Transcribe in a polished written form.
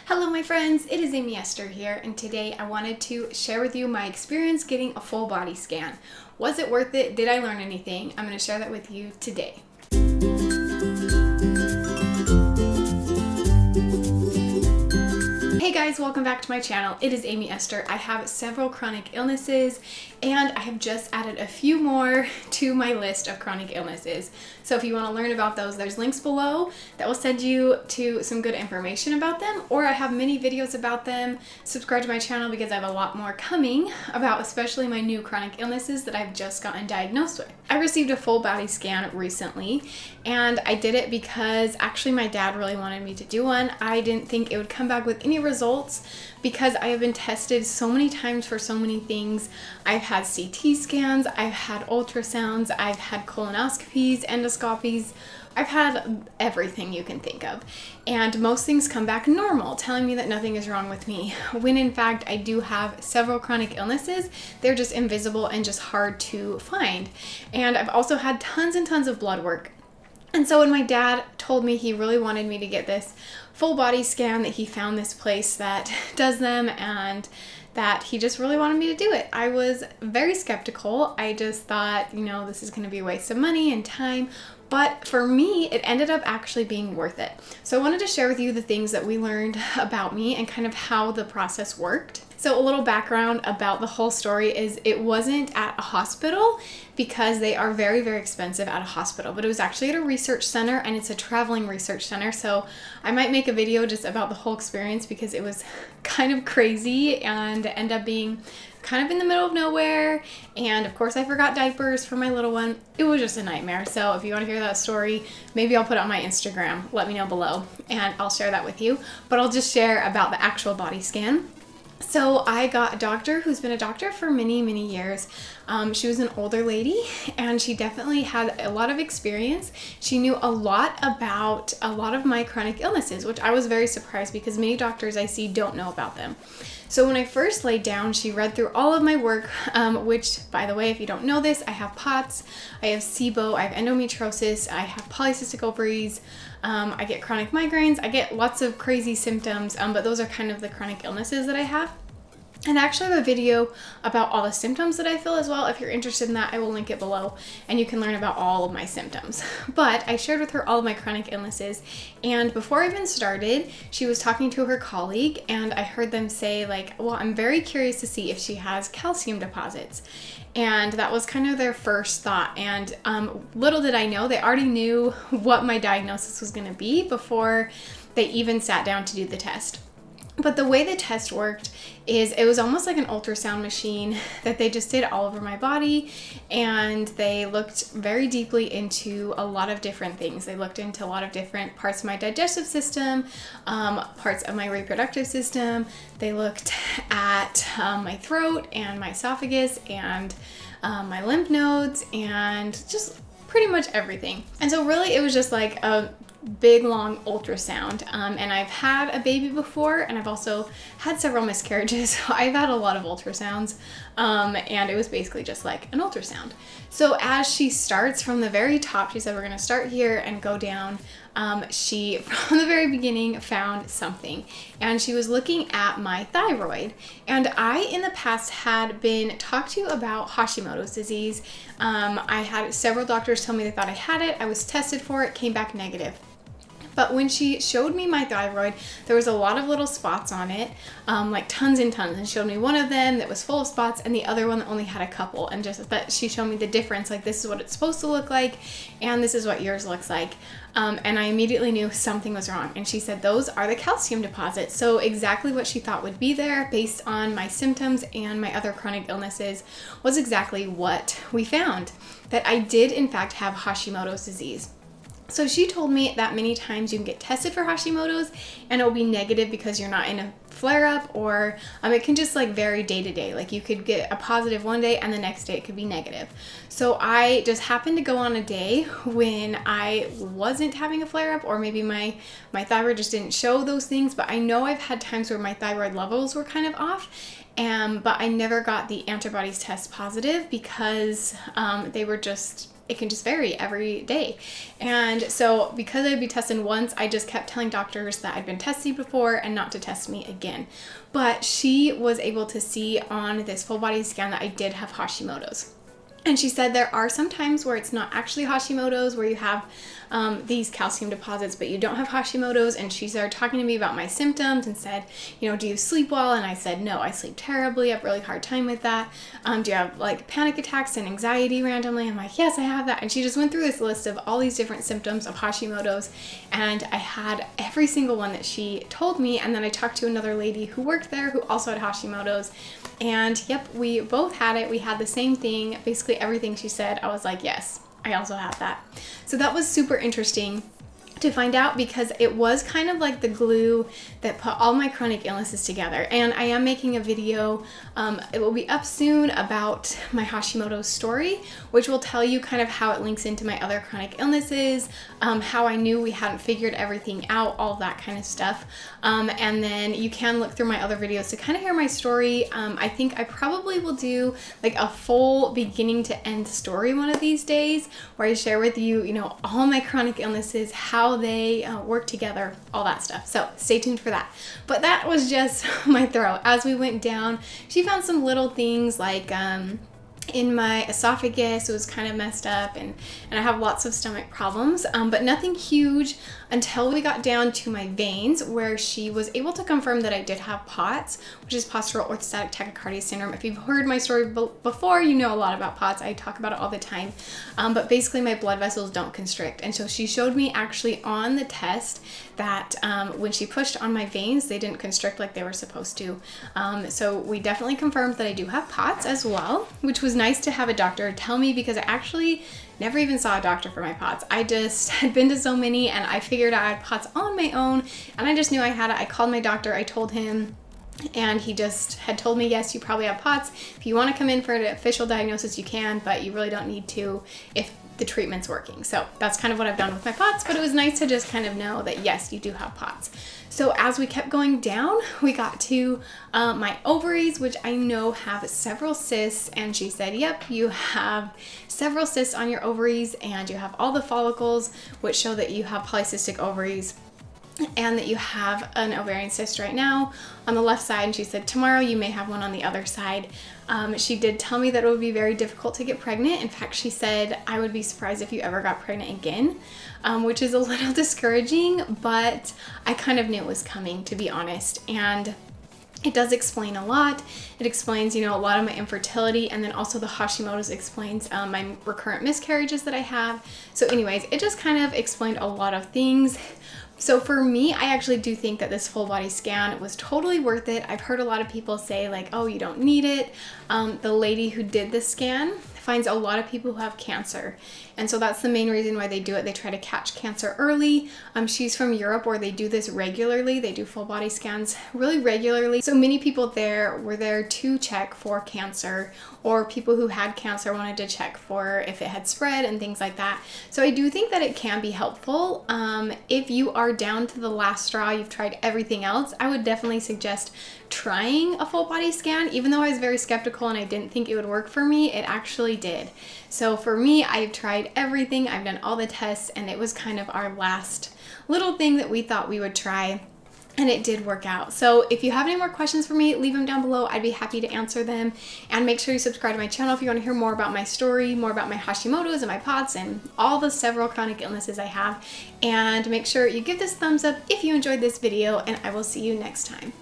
Hello my friends, it is Amy Esther here, and today I wanted to share with you my experience getting a full body scan. Was it worth it? Did I learn anything? I'm going to share that with you today. Hey guys, welcome back to my channel. It is Amy Esther. I have several chronic illnesses and I have just added a few more to my list of chronic illnesses. So if you want to learn about those, there's links below that will send you to some good information about them, or I have many videos about them. Subscribe to my channel because I have a lot more coming about especially my new chronic illnesses that I've just gotten diagnosed with. I received a full body scan recently and I did it because actually my dad really wanted me to do one. I didn't think it would come back with any results because I have been tested so many times for so many things. I've had CT scans, I've had ultrasounds, I've had colonoscopies, endoscopies, I've had everything you can think of. And most things come back normal, telling me that nothing is wrong with me, when in fact I do have several chronic illnesses. They're just invisible and just hard to find. And I've also had tons and tons of blood work. And so when my dad told me he really wanted me to get this full body scan, that he found this place that does them and that he just really wanted me to do it, I was very skeptical. I just thought, this is going to be a waste of money and time. But for me, it ended up actually being worth it. So I wanted to share with you the things that we learned about me and kind of how the process worked. So a little background about the whole story is it wasn't at a hospital because they are very, very expensive at a hospital, but it was actually at a research center, and it's a traveling research center. So I might make a video just about the whole experience because it was kind of crazy and ended up being kind of in the middle of nowhere. And of course I forgot diapers for my little one. It was just a nightmare. So if you want to hear that story, maybe I'll put it on my Instagram. Let me know below and I'll share that with you. But I'll just share about the actual body scan. So I got a doctor who's been a doctor for many, many years. She was an older lady and she definitely had a lot of experience. She knew a lot about a lot of my chronic illnesses, which I was very surprised because many doctors I see don't know about them. So when I first laid down, she read through all of my work, which, by the way, if you don't know this, I have POTS, I have SIBO, I have endometriosis, I have polycystic ovaries, I get chronic migraines, I get lots of crazy symptoms, but those are kind of the chronic illnesses that I have. And I actually have a video about all the symptoms that I feel as well. If you're interested in that, I will link it below and you can learn about all of my symptoms. But I shared with her all of my chronic illnesses, and before I even started, she was talking to her colleague and I heard them say well, I'm very curious to see if she has calcium deposits. And that was kind of their first thought. And little did I know, they already knew what my diagnosis was going to be before they even sat down to do the test. But the way the test worked is it was almost like an ultrasound machine that they just did all over my body, and they looked very deeply into a lot of different things. They looked into a lot of different parts of my digestive system, parts of my reproductive system. They looked at my throat and my esophagus and my lymph nodes and just pretty much everything. And so really it was just like a big long ultrasound, and I've had a baby before and I've also had several miscarriages, so I've had a lot of ultrasounds, and it was basically just like an ultrasound. So as she starts from the very top, she said we're going to start here and go down. She from the very beginning found something, and she was looking at my thyroid. And I in the past had been talked to about Hashimoto's disease. I had several doctors tell me they thought I had it. I was tested for it, came back negative. But when she showed me my thyroid, there was a lot of little spots on it, like tons and tons. And she showed me one of them that was full of spots and the other one that only had a couple. And just that she showed me the difference, like this is what it's supposed to look like and this is what yours looks like. And I immediately knew something was wrong. And she said, those are the calcium deposits. So exactly what she thought would be there based on my symptoms and my other chronic illnesses was exactly what we found, that I did in fact have Hashimoto's disease. So she told me that many times you can get tested for Hashimoto's and it will be negative because you're not in a flare-up, or it can just vary day to day. Like you could get a positive one day and the next day it could be negative. So I just happened to go on a day when I wasn't having a flare-up, or maybe my thyroid just didn't show those things, but I know I've had times where my thyroid levels were kind of off. But I never got the antibodies test positive because they were just it can just vary every day. And so because I'd be tested once, I just kept telling doctors that I'd been tested before and not to test me again. But she was able to see on this full body scan that I did have Hashimoto's. And she said there are some times where it's not actually Hashimoto's, where you have these calcium deposits, but you don't have Hashimoto's. And she started talking to me about my symptoms and said, you know, do you sleep well? And I said, no, I sleep terribly. I have a really hard time with that. Do you have like panic attacks and anxiety randomly? I'm like, yes, I have that. And she just went through this list of all these different symptoms of Hashimoto's. And I had every single one that she told me. And then I talked to another lady who worked there who also had Hashimoto's. And yep, we both had it. We had the same thing. Basically everything she said, I was like, yes, I also have that. So that was super interesting to find out, because it was kind of like the glue that put all my chronic illnesses together. And I am making a video, it will be up soon, about my Hashimoto's story, which will tell you kind of how it links into my other chronic illnesses, how I knew we hadn't figured everything out, all that kind of stuff. And then you can look through my other videos to kind of hear my story. I think I probably will do like a full beginning to end story one of these days, where I share with you, you know, all my chronic illnesses, how they work together, all that stuff. So stay tuned for that. But that was just my throat. As we went down, she found some little things like in my esophagus, it was kind of messed up, and I have lots of stomach problems, but nothing huge until we got down to my veins, where she was able to confirm that I did have POTS, which is postural orthostatic tachycardia syndrome. If you've heard my story before, you know a lot about POTS. I talk about it all the time, but basically my blood vessels don't constrict. And so she showed me actually on the test that when she pushed on my veins, they didn't constrict like they were supposed to. So we definitely confirmed that I do have POTS as well, which was nice to have a doctor tell me, because I actually never even saw a doctor for my POTS. I just had been to so many, and I figured I had POTS on my own, and I just knew I had it. I called my doctor, I told him, and he just had told me, yes, you probably have POTS. If you want to come in for an official diagnosis, you can, but you really don't need to if the treatment's working. So that's kind of what I've done with my POTS, but it was nice to just kind of know that yes, you do have POTS. So as we kept going down, we got to my ovaries, which I know have several cysts, and she said, yep, you have several cysts on your ovaries, and you have all the follicles, which show that you have polycystic ovaries, and that you have an ovarian cyst right now on the left side. And she said tomorrow you may have one on the other side. She did tell me that it would be very difficult to get pregnant. In fact, she said, I would be surprised if you ever got pregnant again, which is a little discouraging, but I kind of knew it was coming, to be honest. And it does explain a lot. It explains, you know, a lot of my infertility, and then also the Hashimoto's explains my recurrent miscarriages that I have. So anyways, it just kind of explained a lot of things. So for me, I actually do think that this full body scan was totally worth it. I've heard a lot of people say like, oh, you don't need it. The lady who did the scan finds a lot of people who have cancer. And so that's the main reason why they do it. They try to catch cancer early. She's from Europe, where they do this regularly. They do full body scans really regularly. So many people there were there to check for cancer, or people who had cancer wanted to check for if it had spread and things like that. So I do think that it can be helpful. If you are down to the last straw, you've tried everything else, I would definitely suggest trying a full body scan. Even though I was very skeptical and I didn't think it would work for me, it actually did. So for me, I've tried everything. I've done all the tests, and it was kind of our last little thing that we thought we would try. And it did work out. So if you have any more questions for me, leave them down below. I'd be happy to answer them. And make sure you subscribe to my channel if you want to hear more about my story, more about my Hashimoto's and my POTS and all the several chronic illnesses I have. And make sure you give this a thumbs up if you enjoyed this video, and I will see you next time.